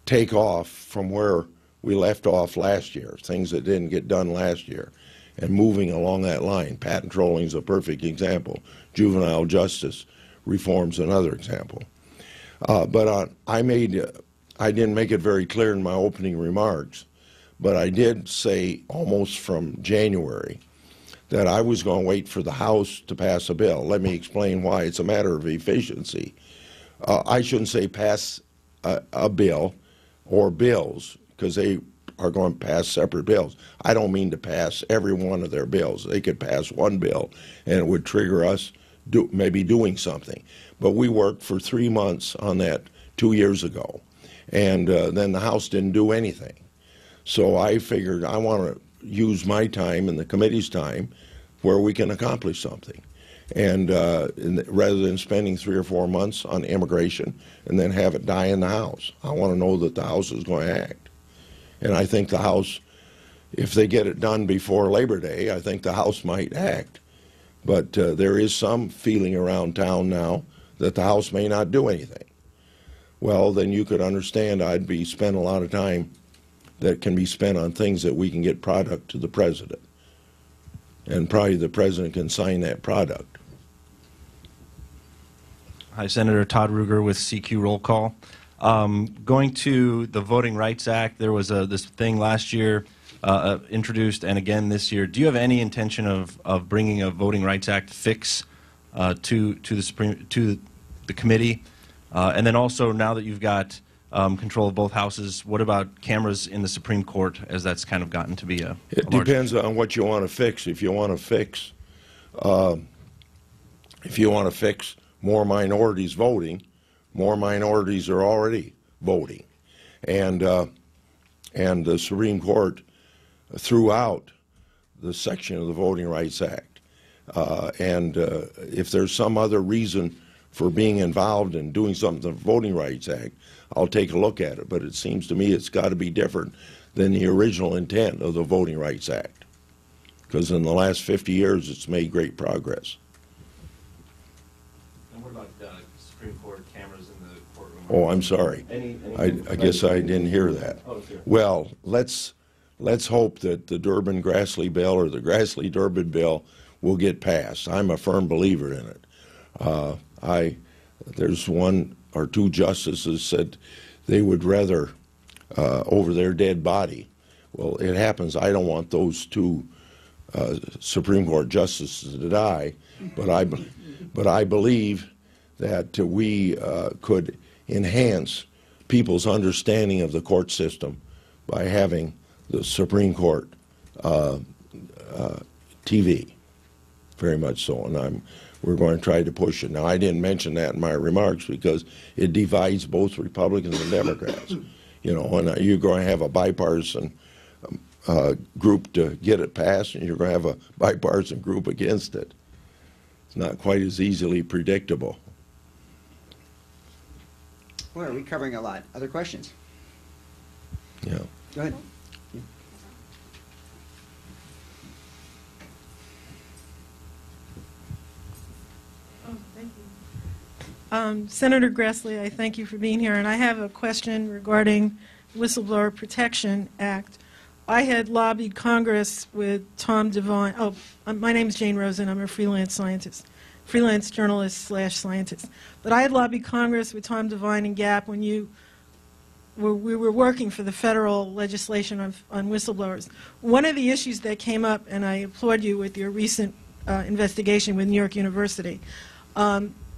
take off from where we left off last year, things that didn't get done last year, and moving along that line. Patent trolling is a perfect example. Juvenile justice reform's another example. But I didn't make it very clear in my opening remarks, but I did say almost from January that I was going to wait for the House to pass a bill. Let me explain why. It's a matter of efficiency. I shouldn't say pass a bill or bills, because they are going to pass separate bills. I don't mean to pass every one of their bills. They could pass one bill and it would trigger us maybe doing something. But we worked for 3 months on that 2 years ago, and then the House didn't do anything. So I figured I want to use my time and the committee's time where we can accomplish something. And rather than spending 3 or 4 months on immigration and then have it die in the House, I want to know that the House is going to act. And I think the House, if they get it done before Labor Day, I think the House might act. But there is some feeling around town now that the House may not do anything. Well, then you could understand I'd be spent a lot of time that can be spent on things that we can get product to the President. And probably the President can sign that product.
Hi, Senator Todd Ruger with CQ Roll Call. Going to the Voting Rights Act, there was this thing last year introduced, and again this year. Do you have any intention of bringing a Voting Rights Act fix to the committee? And then also, now that you've got control of both houses, what about cameras in the Supreme Court, as that's kind of gotten to be a
It depends on what you want to fix. If you want to fix more minorities voting, more minorities are already voting, and the Supreme Court threw out the section of the Voting Rights Act, and if there's some other reason for being involved in doing something with the Voting Rights Act, I'll take a look at it. But it seems to me it's got to be different than the original intent of the Voting Rights Act, because in the last 50 years it's made great progress.
And what about Supreme Court cameras in the courtroom?
Oh, I'm sorry. I guess I didn't hear that.
Oh, sure.
Well, let's hope that the Durbin-Grassley bill or the Grassley-Durbin bill will get passed. I'm a firm believer in it. There's 1 or 2 justices said they would rather over their dead body. Well, it happens. I don't want those 2 Supreme Court justices to die, but I believe that we could enhance people's understanding of the court system by having the Supreme Court TV, very much so, and we're going to try to push it. Now, I didn't mention that in my remarks because it divides both Republicans and Democrats, you know, and you're going to have a bipartisan group to get it passed, and you're going to have a bipartisan group against it. It's not quite as easily predictable.
Well, we're covering a lot. Other questions?
Yeah.
Go ahead.
Senator Grassley, I thank you for being here, and I have a question regarding Whistleblower Protection Act. I had lobbied Congress with Tom Devine. Oh, my name is Jane Rosen. I'm a freelance scientist, freelance journalist / scientist. But I had lobbied Congress with Tom Devine and Gap when we were working for the federal legislation on whistleblowers. One of the issues that came up, and I applaud you with your recent investigation with New York University.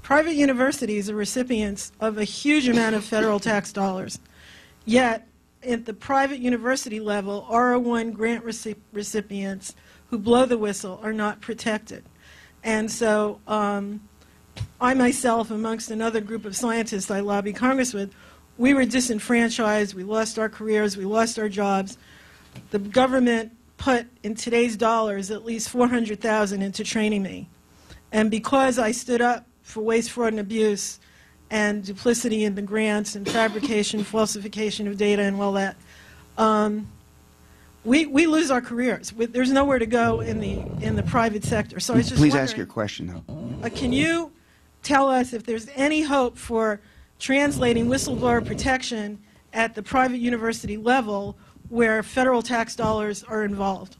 Private universities are recipients of a huge amount of federal tax dollars, yet at the private university level, R01 grant recipients who blow the whistle are not protected. And so I myself, amongst another group of scientists I lobby Congress with, we were disenfranchised, we lost our careers, we lost our jobs. The government put, in today's dollars, at least $400,000 into training me. And because I stood up for waste, fraud, and abuse, and duplicity in the grants, and fabrication, falsification of data, and all that, we lose our careers. There's nowhere to go in the private sector. So I was just
Please
wondering,
ask your question, though.
can you tell us if there's any hope for translating whistleblower protection at the private university level where federal tax dollars are involved?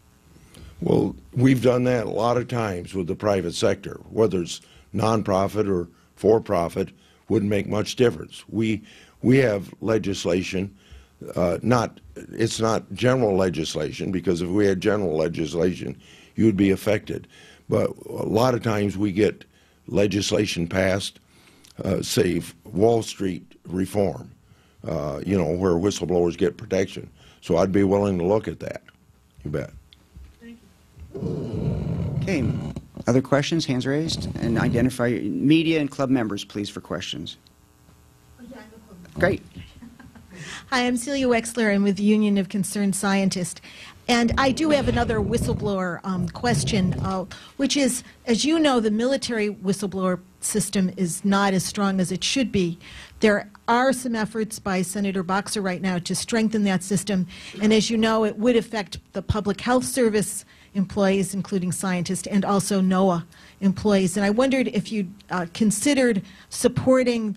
Well, we've done that a lot of times with the private sector, whether it's nonprofit or for-profit, wouldn't make much difference. We have legislation, it's not general legislation, because if we had general legislation, you'd be affected. But a lot of times we get legislation passed, say Wall Street reform, you know, where whistleblowers get protection. So I'd be willing to look at that. You bet.
Thank you.
Okay. Other questions? Hands raised. And identify media and club members, please, for questions. Great.
Hi, I'm Celia Wexler. I'm with the Union of Concerned Scientists. And I do have another whistleblower question, which is, as you know, the military whistleblower system is not as strong as it should be. There are some efforts by Senator Boxer right now to strengthen that system. And as you know, it would affect the Public Health Service employees, including scientists, and also NOAA employees. And I wondered if you considered supporting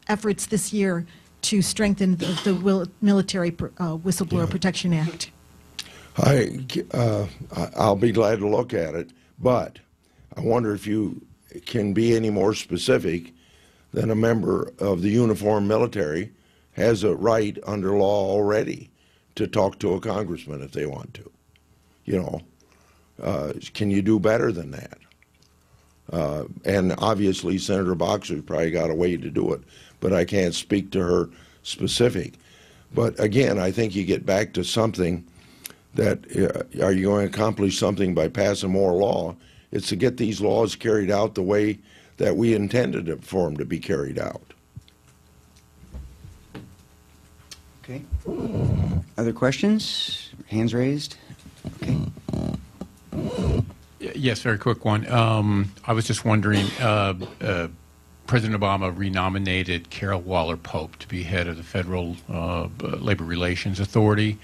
efforts this year to strengthen the Military Whistleblower Protection Act.
I'll be glad to look at it, but I wonder if you can be any more specific than a member of the uniformed military has a right under law already to talk to a congressman if they want to. You know, can you do better than that? And obviously Senator Boxer's probably got a way to do it, but I can't speak to her specific. But again, I think you get back to something that are you going to accomplish something by passing more law? It's to get these laws carried out the way that we intended for them to be carried out.
Okay. Other questions? Hands raised? Okay.
Yes, very quick one. I was just wondering, President Obama renominated Carol Waller Pope to be head of the Federal Labor Relations Authority.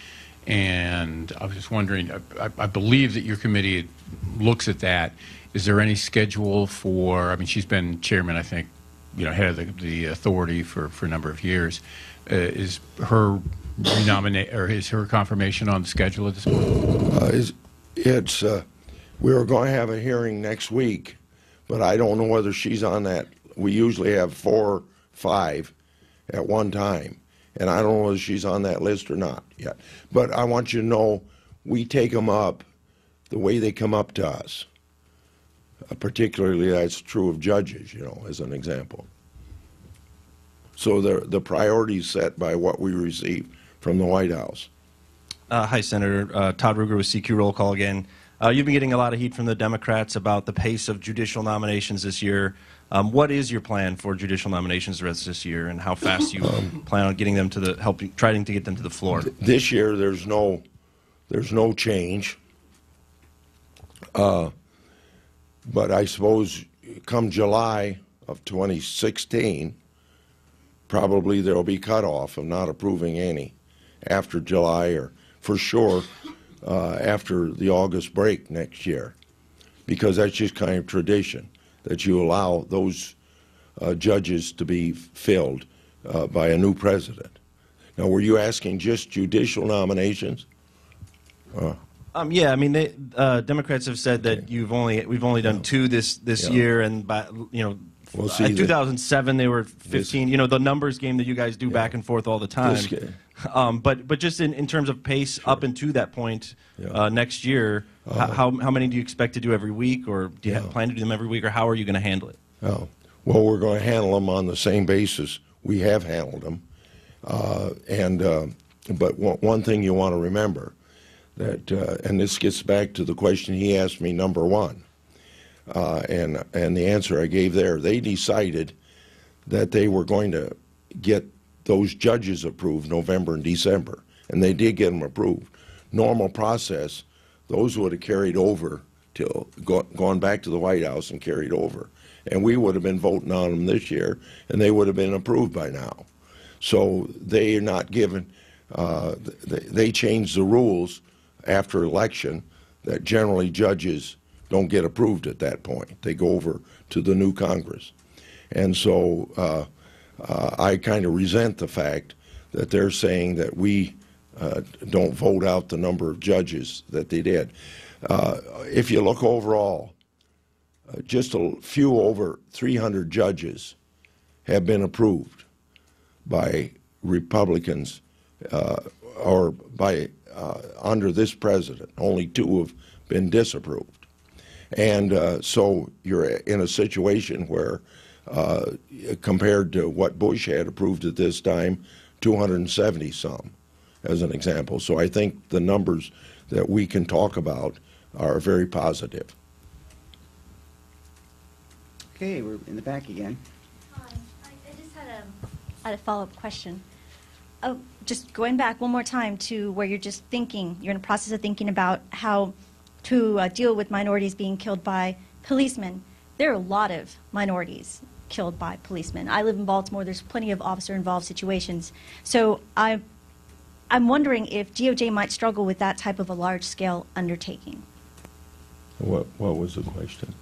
And I was just wondering, I believe that your committee looks at that. Is there any schedule for, I mean, she's been chairman, I think, you know, head of the authority for a number of years. Is her is her confirmation on the schedule at this point?
We were going to have a hearing next week, but I don't know whether she's on that. We usually have 4 or 5 at one time. And I don't know whether she's on that list or not yet. But I want you to know we take them up the way they come up to us. Particularly that's true of judges, you know, as an example. So the priorities set by what we receive from the White House.
Hi, Senator. Todd Ruger with CQ Roll Call again. You've been getting a lot of heat from the Democrats about the pace of judicial nominations this year. What is your plan for judicial nominations the rest of this year, and how fast you plan on getting them to the trying to get them to the floor?
This year, there's no change. But I suppose come July of 2016, probably there will be cutoff of not approving any after July, or for sure after the August break next year, because that's just kind of tradition, that you allow those judges to be filled by a new president. Now, were you asking just judicial nominations?
Yeah, I mean, Democrats have said that we've only done 2 this year, and by, you know,
we'll see.
In 2007 they were 15. You know, the numbers game that you guys do back and forth all the time. But just in terms of pace up into that point next year, how many do you expect to do every week, or do you plan to do them every week, or how are you going to handle it?
Oh, well, we're going to handle them on the same basis we have handled them, and But one thing you want to remember, that, and this gets back to the question he asked me, number one, and the answer I gave there, they decided that they were going to get those judges approved November and December, and they did get them approved. Normal process, those would have carried over till gone back to the White House and carried over, and we would have been voting on them this year, and they would have been approved by now. So they are not given. They changed the rules after election that generally judges don't get approved at that point. They go over to the new Congress. And so I kind of resent the fact that they're saying that we don't vote out the number of judges that they did. If you look overall, just a few over 300 judges have been approved by Republicans or by under this president. Only 2 have been disapproved. And so you're in a situation where compared to what Bush had approved at this time, 270 some, as an example. So I think the numbers that we can talk about are very positive.
Okay, we're in the back again.
Hi, I just had a follow-up question. Oh, just going back one more time to where you're just thinking, you're in the process of thinking about how to deal with minorities being killed by policemen. There are a lot of minorities killed by policemen. I live in Baltimore. There's plenty of officer-involved situations. So I'm wondering if DOJ might struggle with that type of a large-scale undertaking.
What was the question?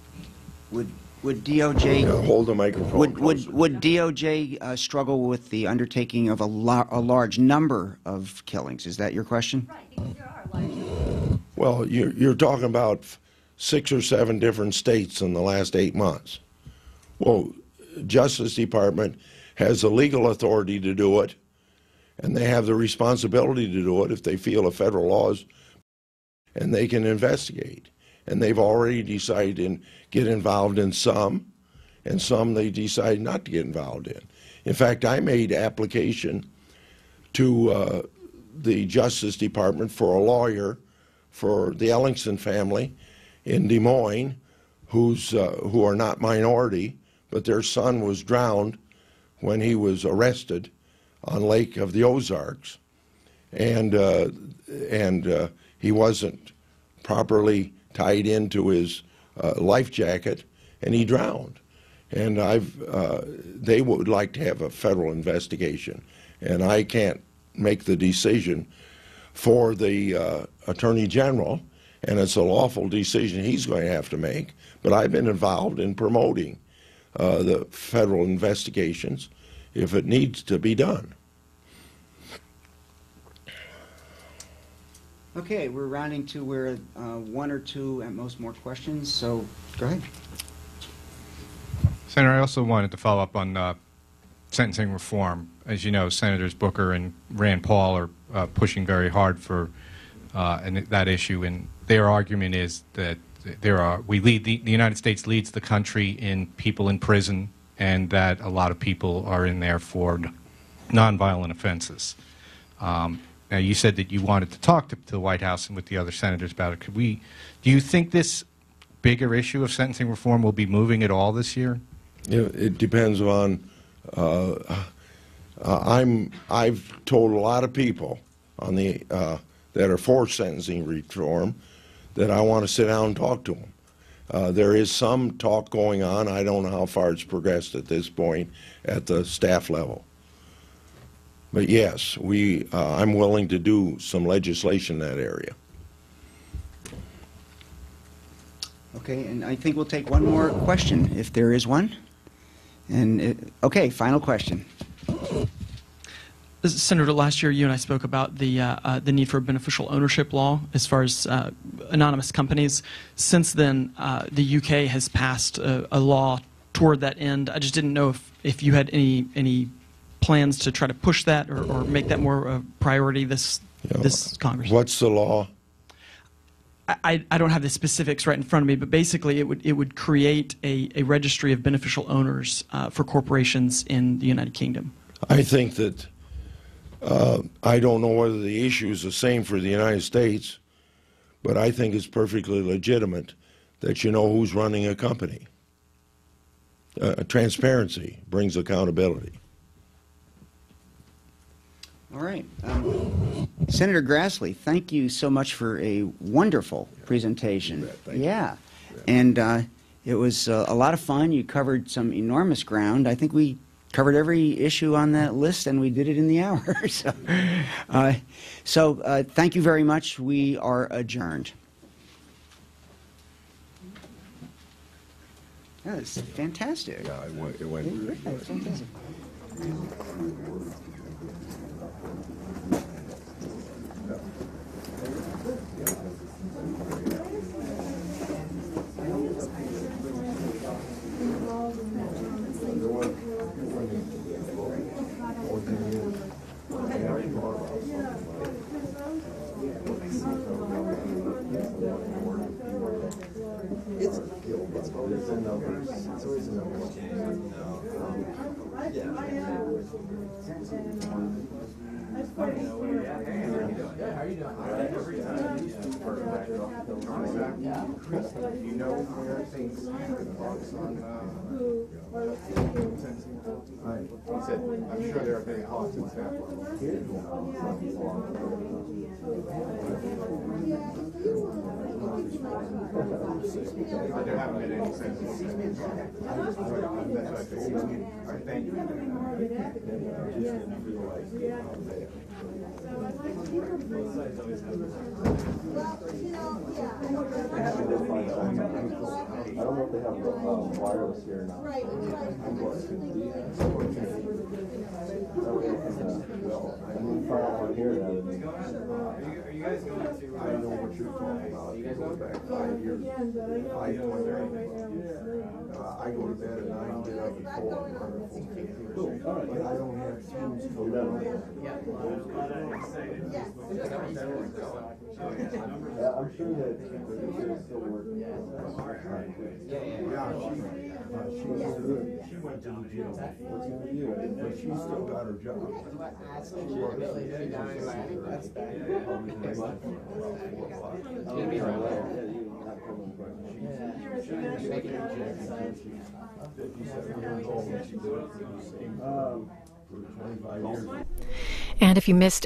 Would DOJ
hold the microphone?
Would DOJ struggle with the undertaking of a large number of killings? Is that your question?
Right, because there are large numbers.
Well, you're talking about 6 or 7 different states in the last 8 months. Well, Justice Department has the legal authority to do it, and they have the responsibility to do it if they feel a federal law is, and they can investigate. And they've already decided to get involved in some, and some they decide not to get involved in. In fact, I made application to the Justice Department for a lawyer for the Ellingson family in Des Moines, who are not minority, but their son was drowned when he was arrested on Lake of the Ozarks, and he wasn't properly tied into his life jacket, and he drowned. And they would like to have a federal investigation, and I can't make the decision for the Attorney General, and it's a lawful decision he's going to have to make. But I've been involved in promoting the federal investigations if it needs to be done.
Okay, we're rounding to where 1 or 2 at most more questions, so go ahead.
Senator, I also wanted to follow up on sentencing reform. As you know, Senators Booker and Rand Paul are pushing very hard for that issue, and their argument is that the United States leads the country in people in prison, and that a lot of people are in there for nonviolent offenses. Now, you said that you wanted to talk to the White House and with the other senators about it. Do you think this bigger issue of sentencing reform will be moving at all this year?
It depends on. I've told a lot of people on the that are for sentencing reform that I want to sit down and talk to them. There is some talk going on. I don't know how far it's progressed at this point at the staff level. But yes, I'm willing to do some legislation in that area.
Okay, and I think we'll take one more question, if there is one. And okay, final question.
Senator, last year you and I spoke about the need for a beneficial ownership law as far as anonymous companies. Since then, the UK has passed a law toward that end. I just didn't know if you had any plans to try to push that or make that more a priority this Congress.
What's the law?
I don't have the specifics right in front of me, but basically it would create a registry of beneficial owners for corporations in the United Kingdom.
I think that I don't know whether the issue is the same for the United States, but I think it's perfectly legitimate that you know who's running a company. Transparency brings accountability.
All right. Senator Grassley, thank you so much for a wonderful presentation. Yeah. And it was a lot of fun. You covered some enormous ground. I think we covered every issue on that list, and we did it in the hour. So thank you very much. We are adjourned. That was fantastic.
Yeah, it went really good.
Fantastic.
I'm sure there are many costs in staff. There haven't been any sentences. That's what I think. I thank
I don't know if they have wireless here or not. Right.
Are you guys going to? I know what you're talking about. You guys go back 5 years. I go to bed at 9 and get up at 4. But I don't have teams to run.
I'm sure that it's still working.
She was good. She went to the jail. But she still got her job.
And if you missed